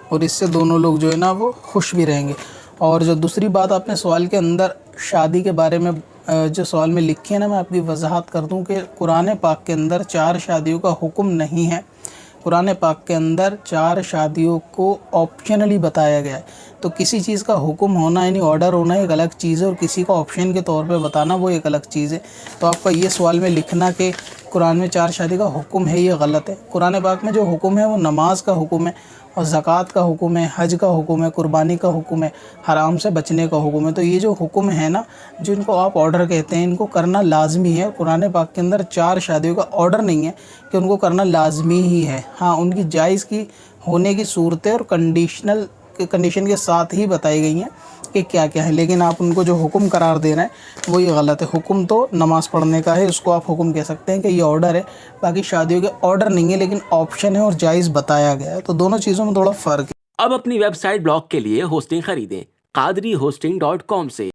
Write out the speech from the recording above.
اور اس سے دونوں لوگ جو ہے نا وہ خوش بھی رہیں گے۔ اور جو دوسری بات آپ نے سوال کے اندر شادی کے بارے میں جو سوال میں لکھی ہے نا، میں آپ کی وضاحت کر دوں کہ قرآن پاک کے اندر 4 شادیوں کا حکم نہیں ہے۔ قرآن پاک کے اندر 4 شادیوں کو آپشنلی بتایا گیا ہے۔ تو کسی چیز کا حکم ہونا یعنی آرڈر ہونا ایک الگ چیز ہے، اور کسی کا آپشن کے طور پہ بتانا وہ ایک الگ چیز ہے۔ تو آپ کا یہ سوال میں لکھنا کہ قرآن میں 4 شادی کا حکم ہے، یہ غلط ہے۔ قرآن پاک میں جو حکم ہے وہ نماز کا حکم ہے، اور زکوٰۃ کا حکم ہے، حج کا حکم ہے، قربانی کا حکم ہے، حرام سے بچنے کا حکم ہے۔ تو یہ جو حکم ہے نا، جن کو آپ آرڈر کہتے ہیں، ان کو کرنا لازمی ہے۔ قرآن پاک کے اندر 4 شادیوں کا آرڈر نہیں ہے کہ ان کو کرنا لازمی ہی ہے۔ ہاں، ان کی جائز کی ہونے کی صورتیں اور کنڈیشن کے ساتھ ہی بتائی گئی ہیں کہ کیا کیا ہے، لیکن آپ ان کو جو حکم قرار دے رہے ہیں وہ یہ غلط ہے۔ حکم تو نماز پڑھنے کا ہے، اس کو آپ حکم کہہ سکتے ہیں کہ یہ آرڈر ہے۔ باقی شادیوں کے آرڈر نہیں ہے، لیکن آپشن ہے اور جائز بتایا گیا ہے۔ تو دونوں چیزوں میں تھوڑا فرق ہے۔ اب اپنی ویب سائٹ بلاگ کے لیے ہوسٹنگ خریدیں قادری hosting.com سے۔